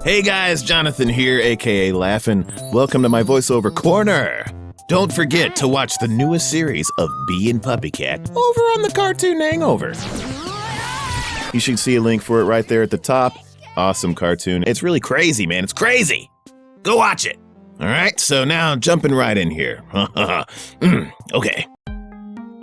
Hey guys, Jonathan here, aka Laphin. Welcome to my voiceover corner. Don't forget to watch the newest series of Bee and Puppycat over on the Cartoon Hangover. You should see a link for it right there at the top. Awesome cartoon. It's really crazy, man. It's crazy. Go watch it. All right, so now jumping right in here. Okay.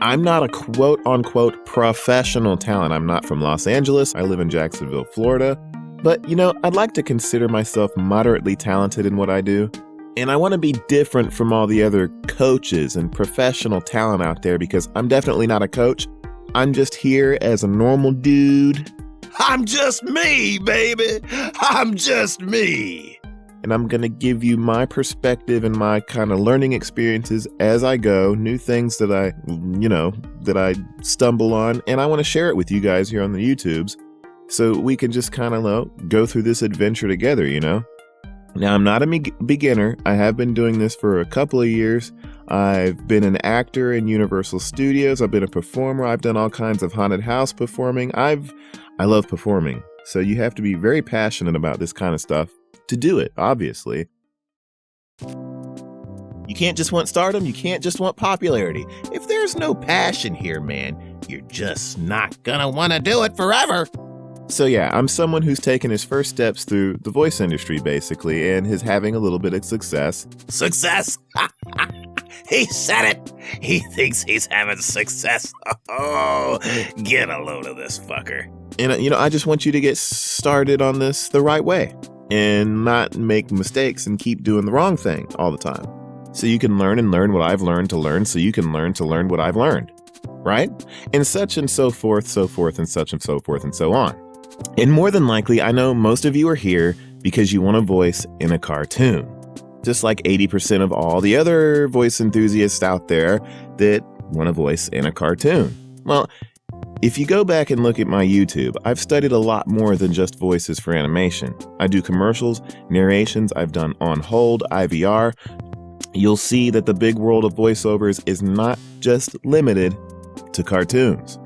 I'm not a quote-unquote professional talent. I'm not from Los Angeles. I live in Jacksonville, Florida. But, I'd like to consider myself moderately talented in what I do. And I want to be different from all the other coaches and professional talent out there because I'm definitely not a coach. I'm just here as a normal dude. I'm just me, baby. I'm just me. And I'm going to give you my perspective and my kind of learning experiences as I go, new things that I stumble on. And I want to share it with you guys here on the YouTubes. So we can just kind of go through this adventure together, Now, I'm not a beginner. I have been doing this for a couple of years. I've been an actor in Universal Studios. I've been a performer. I've done all kinds of haunted house performing. I love performing. So you have to be very passionate about this kind of stuff to do it, obviously. You can't just want stardom. You can't just want popularity. If there's no passion here, man, you're just not gonna want to do it forever. So yeah, I'm someone who's taken his first steps through the voice industry, basically, and is having a little bit of success. Success? He said it! He thinks he's having success. Oh, get a load of this fucker. And, I just want you to get started on this the right way and not make mistakes and keep doing the wrong thing all the time. So you can learn and learn what I've learned to learn so you can learn to learn what I've learned, right? And such and so forth, and such and so forth and so on. And more than likely, I know most of you are here because you want a voice in a cartoon. Just like 80% of all the other voice enthusiasts out there that want a voice in a cartoon. Well, if you go back and look at my YouTube, I've studied a lot more than just voices for animation. I do commercials, narrations, I've done on hold, IVR. You'll see that the big world of voiceovers is not just limited to cartoons.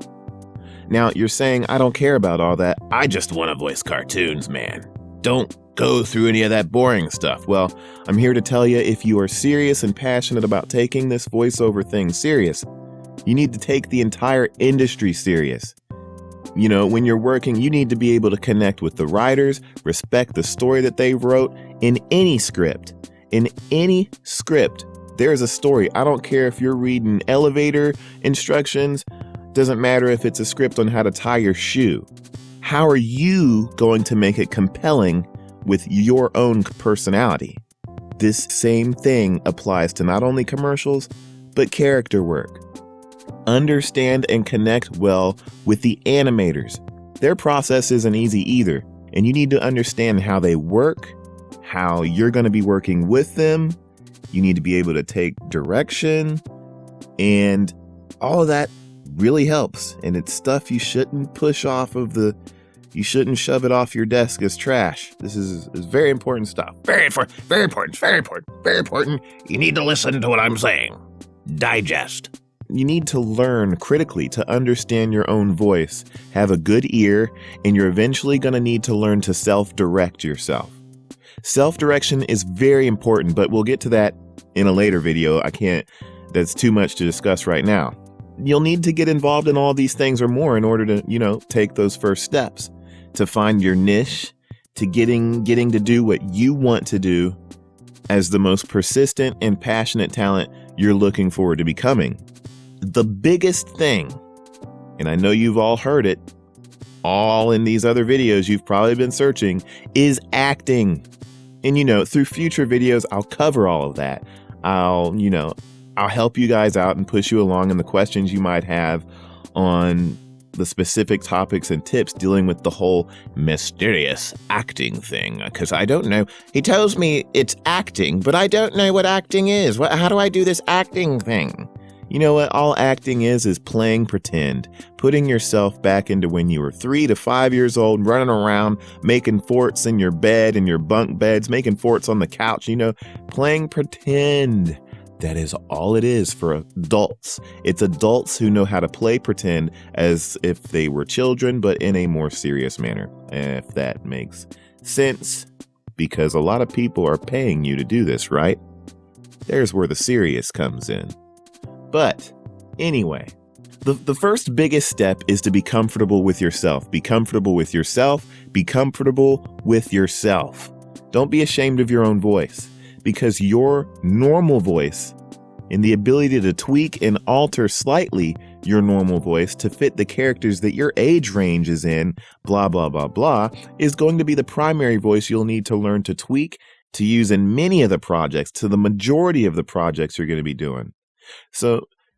Now, you're saying, I don't care about all that. I just want to voice cartoons, man. Don't go through any of that boring stuff. Well, I'm here to tell you, if you are serious and passionate about taking this voiceover thing serious, you need to take the entire industry serious. When you're working, you need to be able to connect with the writers, respect the story that they wrote in any script. In any script, there's a story. I don't care if you're reading elevator instructions. Doesn't matter if it's a script on how to tie your shoe. How are you going to make it compelling with your own personality? This same thing applies to not only commercials, but character work. Understand and connect well with the animators. Their process isn't easy either, and you need to understand how they work, how you're going to be working with them. You need to be able to take direction, and all of that really helps. And it's stuff you shouldn't push you shouldn't shove it off your desk as trash. This is very important stuff. Very important, very important, very important, very important. You need to listen to what I'm saying. Digest. You need to learn critically to understand your own voice, have a good ear, and you're eventually going to need to learn to self-direct yourself. Self-direction is very important, but we'll get to that in a later video. That's too much to discuss right now. You'll need to get involved in all these things or more in order to, take those first steps to find your niche, to getting to do what you want to do as the most persistent and passionate talent you're looking forward to becoming. The biggest thing, and I know you've all heard it, all in these other videos you've probably been searching, is acting. And through future videos, I'll cover all of that. I'll help you guys out and push you along in the questions you might have on the specific topics and tips dealing with the whole mysterious acting thing. Because I don't know. He tells me it's acting, but I don't know what acting is. How do I do this acting thing? You know what? All acting is playing pretend, putting yourself back into when you were 3 to 5 years old, running around, making forts in your bed, in your bunk beds, making forts on the couch, playing pretend. That is all it is for adults. It's adults who know how to play pretend as if they were children, but in a more serious manner, if that makes sense. because a lot of people are paying you to do this, right? There's where the serious comes in. But anyway, the first biggest step is to be comfortable with yourself. Be comfortable with yourself. Be comfortable with yourself. Don't be ashamed of your own voice, because your normal voice and the ability to tweak and alter slightly your normal voice to fit the characters that your age range is in, blah, blah, blah, blah, is going to be the primary voice you'll need to learn to tweak, to use in many of the projects, to the majority of the projects you're going to be doing.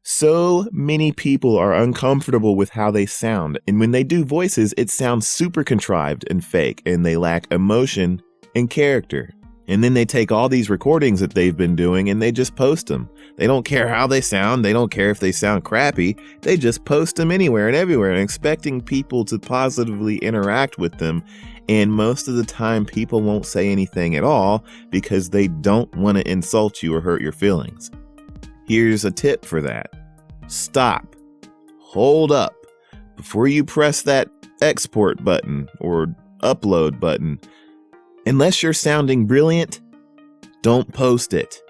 So many people are uncomfortable with how they sound. And when they do voices, it sounds super contrived and fake, and they lack emotion and character. And then they take all these recordings that they've been doing and they just post them. They don't care how they sound. They don't care if they sound crappy. They just post them anywhere and everywhere and expecting people to positively interact with them. And most of the time, people won't say anything at all because they don't want to insult you or hurt your feelings. Here's a tip for that. Stop. Hold up. Before you press that export button or upload button, unless you're sounding brilliant, don't post it.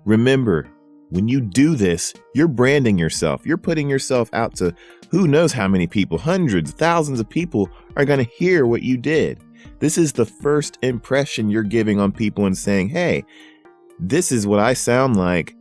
Remember, when you do this, you're branding yourself. You're putting yourself out to who knows how many people, hundreds, thousands of people are going to hear what you did. This is the first impression you're giving on people and saying, hey, this is what I sound like.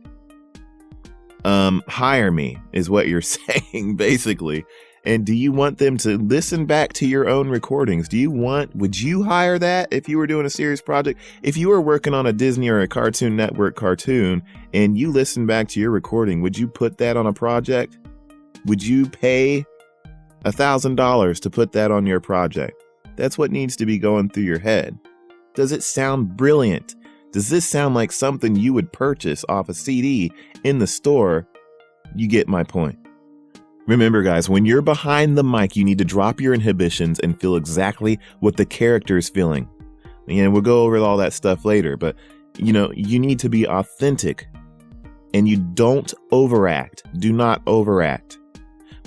Hire me is what you're saying, basically. And do you want them to listen back to your own recordings? Would you hire that if you were doing a serious project? If you were working on a Disney or a Cartoon Network cartoon and you listen back to your recording, would you put that on a project? Would you pay $1,000 to put that on your project? That's what needs to be going through your head. Does it sound brilliant? Does this sound like something you would purchase off a CD in the store? You get my point. Remember, guys, when you're behind the mic, you need to drop your inhibitions and feel exactly what the character is feeling. And we'll go over all that stuff later, but you need to be authentic and you don't overact. Do not overact.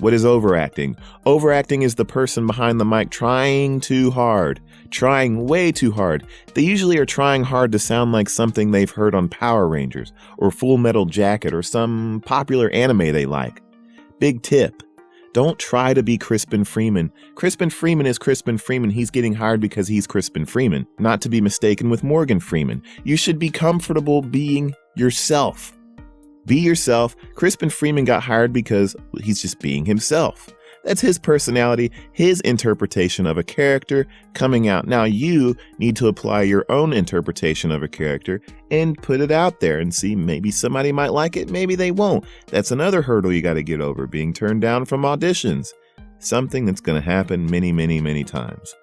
What is overacting? Overacting is the person behind the mic trying too hard, trying way too hard. They usually are trying hard to sound like something they've heard on Power Rangers or Full Metal Jacket or some popular anime they like. Big tip. Don't try to be Crispin Freeman. Crispin Freeman is Crispin Freeman. He's getting hired because he's Crispin Freeman, not to be mistaken with Morgan Freeman. You should be comfortable being yourself. Be yourself. Crispin Freeman got hired because he's just being himself. That's his personality, his interpretation of a character coming out. Now you need to apply your own interpretation of a character and put it out there and see, maybe somebody might like it, maybe they won't. That's another hurdle you got to get over, being turned down from auditions. Something that's going to happen many, many, many times.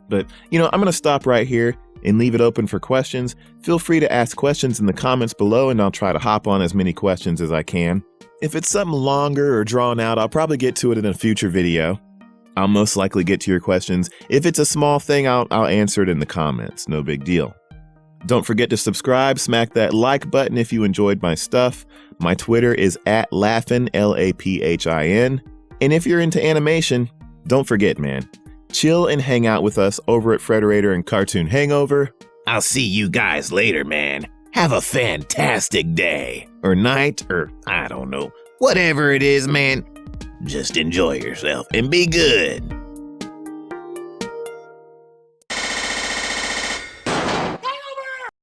But, I'm going to stop right here and leave it open for questions. Feel free to ask questions in the comments below and I'll try to hop on as many questions as I can. If it's something longer or drawn out, I'll probably get to it in a future video. I'll most likely get to your questions. If it's a small thing, I'll answer it in the comments. No big deal. Don't forget to subscribe, smack that like button if you enjoyed my stuff. My Twitter is @Laphin, Laphin. And if you're into animation, don't forget, man, chill and hang out with us over at Frederator and Cartoon Hangover. I'll see you guys later, man. Have a fantastic day or night or I don't know, whatever it is, man. Just enjoy yourself and be good.